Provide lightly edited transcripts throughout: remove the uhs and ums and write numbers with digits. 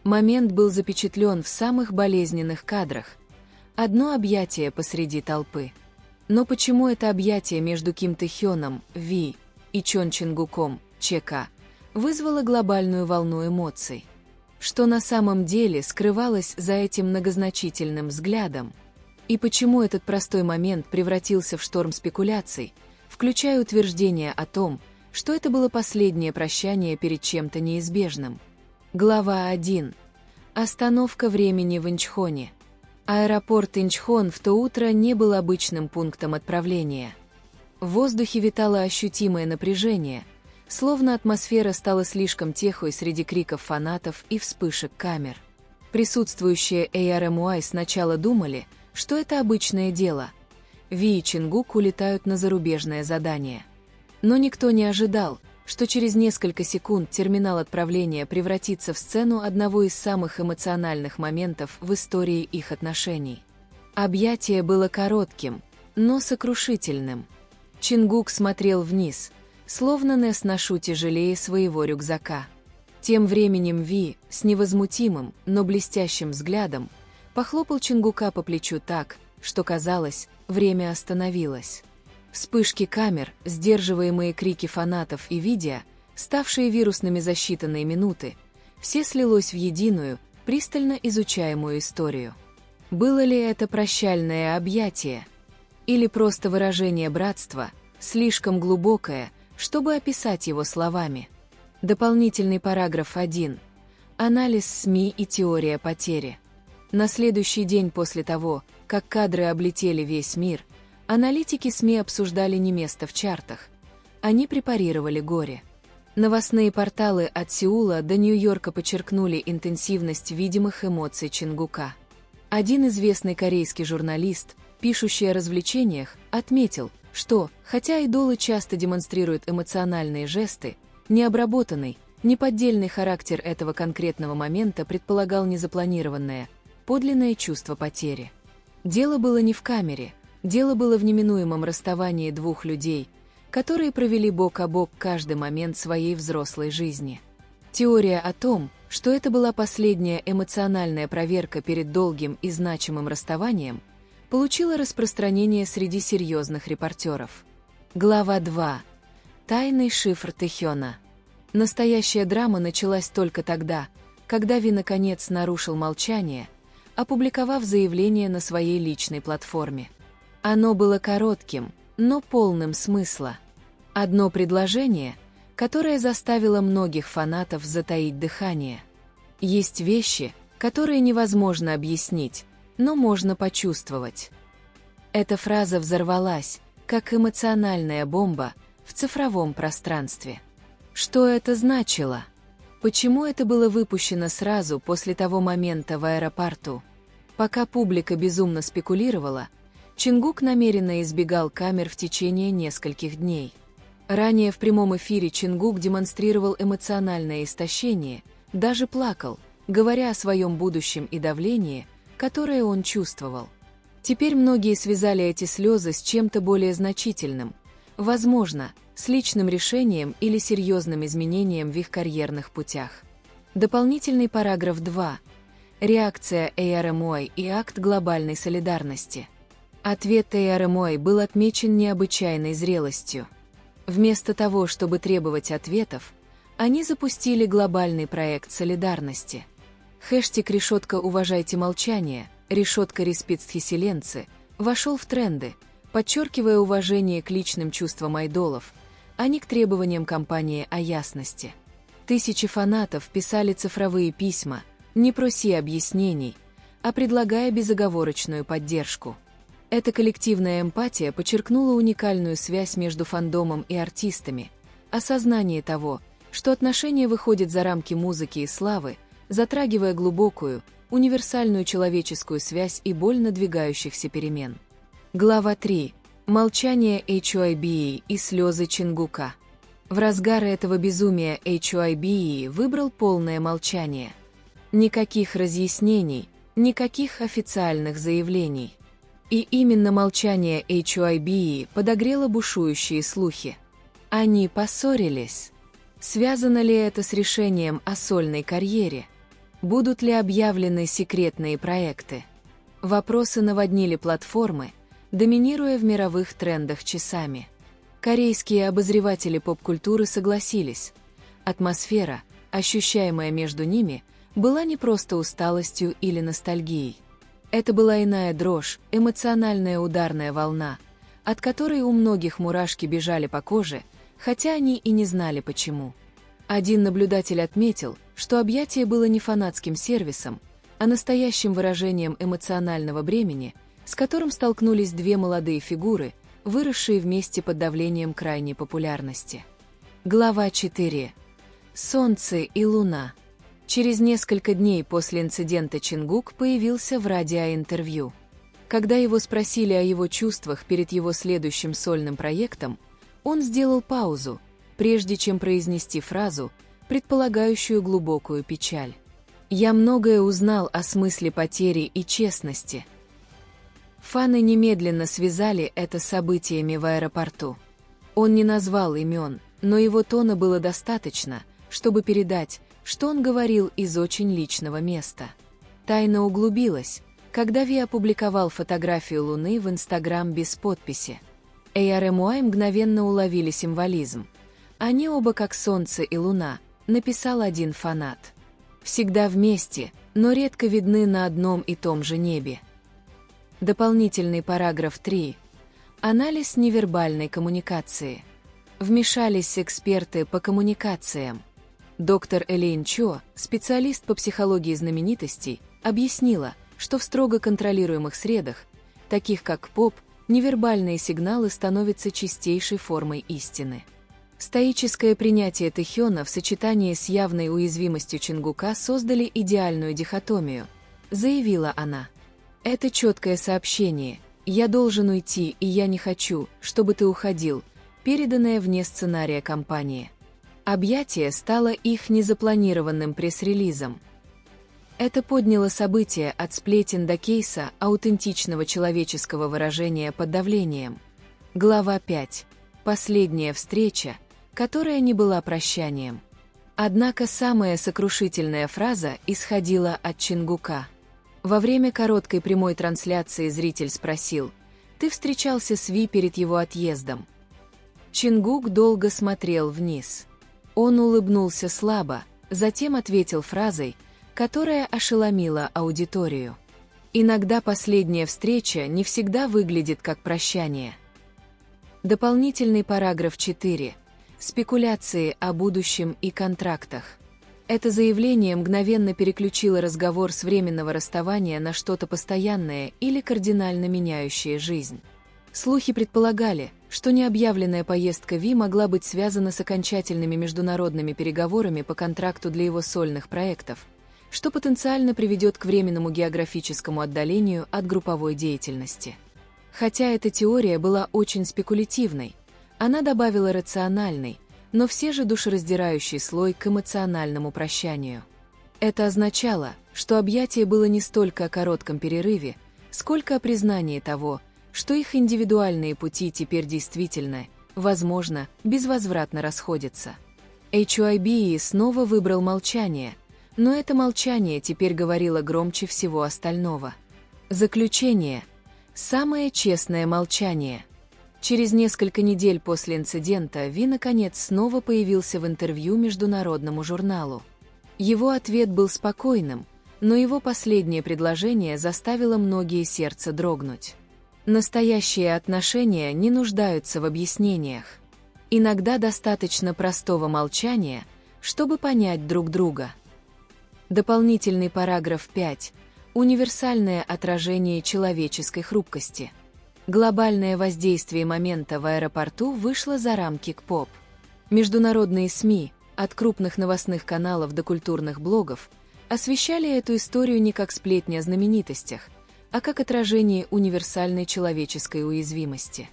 Момент был запечатлен в самых болезненных кадрах. Одно объятие посреди толпы. Но почему это объятие между Ким Тэ-хёном, Ви, и Чон Ченгуком, ЧК, вызвало глобальную волну эмоций? Что на самом деле скрывалось за этим многозначительным взглядом? И почему этот простой момент превратился в шторм спекуляций, включая утверждение о том, что это было последнее прощание перед чем-то неизбежным? Глава 1. Остановка времени в Инчхоне. Аэропорт Инчхон в то утро не был обычным пунктом отправления. В воздухе витало ощутимое напряжение, словно атмосфера стала слишком тихой среди криков фанатов и вспышек камер. Присутствующие ARMY сначала думали, что это обычное дело. Ви и Чингук улетают на зарубежное задание. Но никто не ожидал, что через несколько секунд терминал отправления превратится в сцену одного из самых эмоциональных моментов в истории их отношений. Объятие было коротким, но сокрушительным. Чингук смотрел вниз, словно нес ношу тяжелее своего рюкзака. Тем временем Ви, с невозмутимым, но блестящим взглядом, похлопал Чингука по плечу так, что казалось, время остановилось. Вспышки камер, сдерживаемые крики фанатов и видео, ставшие вирусными за считанные минуты, все слилось в единую, пристально изучаемую историю. Было ли это прощальное объятие? Или просто выражение братства, слишком глубокое, чтобы описать его словами? Дополнительный параграф 1. Анализ СМИ и теория потери. На следующий день после того, как кадры облетели весь мир, аналитики СМИ обсуждали не место в чартах. Они препарировали горе. Новостные порталы от Сеула до Нью-Йорка подчеркнули интенсивность видимых эмоций Чингука. Один известный корейский журналист, пишущий о развлечениях, отметил, что, хотя идолы часто демонстрируют эмоциональные жесты, необработанный, неподдельный характер этого конкретного момента предполагал незапланированное, подлинное чувство потери. Дело было не в камере. Дело было в неминуемом расставании двух людей, которые провели бок о бок каждый момент своей взрослой жизни. Теория о том, что это была последняя эмоциональная проверка перед долгим и значимым расставанием, получила распространение среди серьезных репортеров. Глава 2. Тайный шифр Тэ-хёна. Настоящая драма началась только тогда, когда Ви наконец нарушил молчание, опубликовав заявление на своей личной платформе. Оно было коротким, но полным смысла. Одно предложение, которое заставило многих фанатов затаить дыхание. Есть вещи, которые невозможно объяснить, но можно почувствовать. Эта фраза взорвалась, как эмоциональная бомба, в цифровом пространстве. Что это значило? Почему это было выпущено сразу после того момента в аэропорту? Пока публика безумно спекулировала, Чингук намеренно избегал камер в течение нескольких дней. Ранее в прямом эфире Чингук демонстрировал эмоциональное истощение, даже плакал, говоря о своем будущем и давлении, которое он чувствовал. Теперь многие связали эти слезы с чем-то более значительным, возможно, с личным решением или серьезным изменением в их карьерных путях. Дополнительный параграф 2. Реакция ARMY и акт глобальной солидарности. Ответ ARMY был отмечен необычайной зрелостью. Вместо того, чтобы требовать ответов, они запустили глобальный проект солидарности. Хэштег «Решетка уважайте молчание», «Решетка респицтхиселенцы» вошел в тренды, подчеркивая уважение к личным чувствам айдолов, а не к требованиям компании о ясности. Тысячи фанатов писали цифровые письма, не прося объяснений, а предлагая безоговорочную поддержку. Эта коллективная эмпатия подчеркнула уникальную связь между фандомом и артистами, осознание того, что отношения выходят за рамки музыки и славы, затрагивая глубокую, универсальную человеческую связь и боль надвигающихся перемен. Глава 3. Молчание HYBE и слезы Чингука. В разгар этого безумия HYBE выбрал полное молчание. Никаких разъяснений, никаких официальных заявлений. И именно молчание HYBE подогрело бушующие слухи. Они поссорились. Связано ли это с решением о сольной карьере? Будут ли объявлены секретные проекты? Вопросы наводнили платформы, доминируя в мировых трендах часами. Корейские обозреватели поп-культуры согласились. Атмосфера, ощущаемая между ними, была не просто усталостью или ностальгией. Это была иная дрожь, эмоциональная ударная волна, от которой у многих мурашки бежали по коже, хотя они и не знали почему. Один наблюдатель отметил, что объятие было не фанатским сервисом, а настоящим выражением эмоционального бремени, с которым столкнулись две молодые фигуры, выросшие вместе под давлением крайней популярности. Глава 4. Солнце и Луна. Через несколько дней после инцидента Чингук появился в радиоинтервью. Когда его спросили о его чувствах перед его следующим сольным проектом, он сделал паузу, прежде чем произнести фразу, предполагающую глубокую печаль. «Я многое узнал о смысле потери и честности». Фаны немедленно связали это с событиями в аэропорту. Он не назвал имен, но его тона было достаточно, чтобы передать, что он говорил из очень личного места. Тайна углубилась, когда Ви опубликовал фотографию Луны в Инстаграм без подписи. ARMY мгновенно уловили символизм. Они оба как Солнце и Луна, написал один фанат. Всегда вместе, но редко видны на одном и том же небе. Дополнительный параграф 3. Анализ невербальной коммуникации. Вмешались эксперты по коммуникациям. Доктор Элейн Чо, специалист по психологии знаменитостей, объяснила, что в строго контролируемых средах, таких как поп, невербальные сигналы становятся чистейшей формой истины. Стоическое принятие Тэхёна в сочетании с явной уязвимостью Чингука создали идеальную дихотомию, заявила она. Это четкое сообщение «Я должен уйти, и я не хочу, чтобы ты уходил», переданное вне сценария кампании. Объятие стало их незапланированным пресс-релизом. Это подняло события от сплетен до кейса аутентичного человеческого выражения под давлением. Глава 5. Последняя встреча, которая не была прощанием. Однако самая сокрушительная фраза исходила от Чингука. Во время короткой прямой трансляции зритель спросил: «Ты встречался с Ви перед его отъездом?» Чингук долго смотрел вниз. Он улыбнулся слабо, затем ответил фразой, которая ошеломила аудиторию. Иногда последняя встреча не всегда выглядит как прощание. Дополнительный параграф 4. Спекуляции о будущем и контрактах. Это заявление мгновенно переключило разговор с временного расставания на что-то постоянное или кардинально меняющее жизнь. Слухи предполагали, что необъявленная поездка Ви могла быть связана с окончательными международными переговорами по контракту для его сольных проектов, что потенциально приведет к временному географическому отдалению от групповой деятельности. Хотя эта теория была очень спекулятивной, она добавила рациональный, но все же душераздирающий слой к эмоциональному прощанию. Это означало, что объятие было не столько о коротком перерыве, сколько о признании того, что их индивидуальные пути теперь действительно, возможно, безвозвратно расходятся. HYBE снова выбрал молчание, но это молчание теперь говорило громче всего остального. Заключение. Самое честное молчание. Через несколько недель после инцидента Ви наконец снова появился в интервью международному журналу. Его ответ был спокойным, но его последнее предложение заставило многие сердца дрогнуть. Настоящие отношения не нуждаются в объяснениях. Иногда достаточно простого молчания, чтобы понять друг друга. Дополнительный параграф 5. Универсальное отражение человеческой хрупкости. Глобальное воздействие момента в аэропорту вышло за рамки КПОП. Международные СМИ, от крупных новостных каналов до культурных блогов, освещали эту историю не как сплетни о знаменитостях, а как отражение универсальной человеческой уязвимости.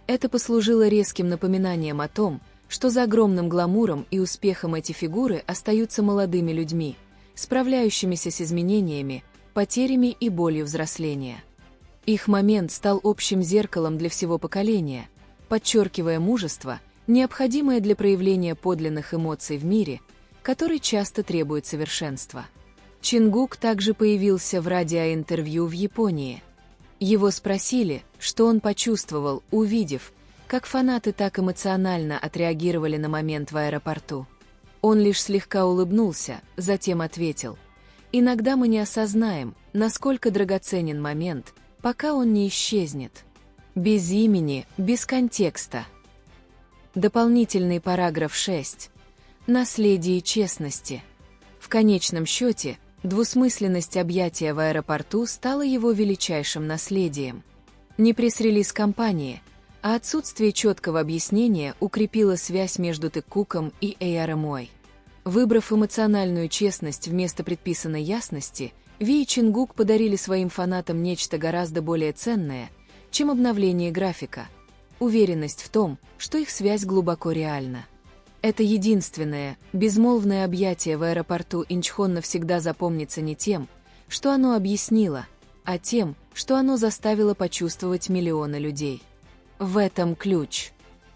Это послужило резким напоминанием о том, что за огромным гламуром и успехом эти фигуры остаются молодыми людьми, справляющимися с изменениями, потерями и болью взросления. Их момент стал общим зеркалом для всего поколения, подчеркивая мужество, необходимое для проявления подлинных эмоций в мире, который часто требует совершенства. Чингук также появился в радиоинтервью в Японии. Его спросили, что он почувствовал, увидев, как фанаты так эмоционально отреагировали на момент в аэропорту. Он лишь слегка улыбнулся, затем ответил: «Иногда мы не осознаем, насколько драгоценен момент, пока он не исчезнет». Без имени, без контекста. Дополнительный параграф 6. Наследие честности. В конечном счете, двусмысленность объятия в аэропорту стала его величайшим наследием. Не пресс-релиз компании, а отсутствие четкого объяснения укрепило связь между Тэккуком и ARMY. Выбрав эмоциональную честность вместо предписанной ясности, Ви и Чингук подарили своим фанатам нечто гораздо более ценное, чем обновление графика – уверенность в том, что их связь глубоко реальна. Это единственное, безмолвное объятие в аэропорту Инчхон навсегда запомнится не тем, что оно объяснило, а тем, что оно заставило почувствовать миллионы людей. В этом ключ.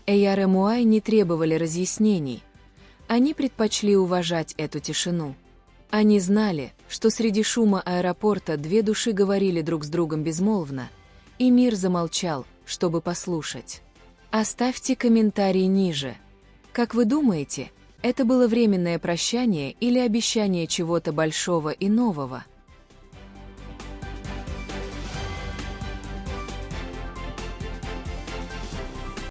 ARMY не требовали разъяснений. Они предпочли уважать эту тишину. Они знали, что среди шума аэропорта две души говорили друг с другом безмолвно, и мир замолчал, чтобы послушать. Оставьте комментарий ниже. Как вы думаете, это было временное прощание или обещание чего-то большого и нового?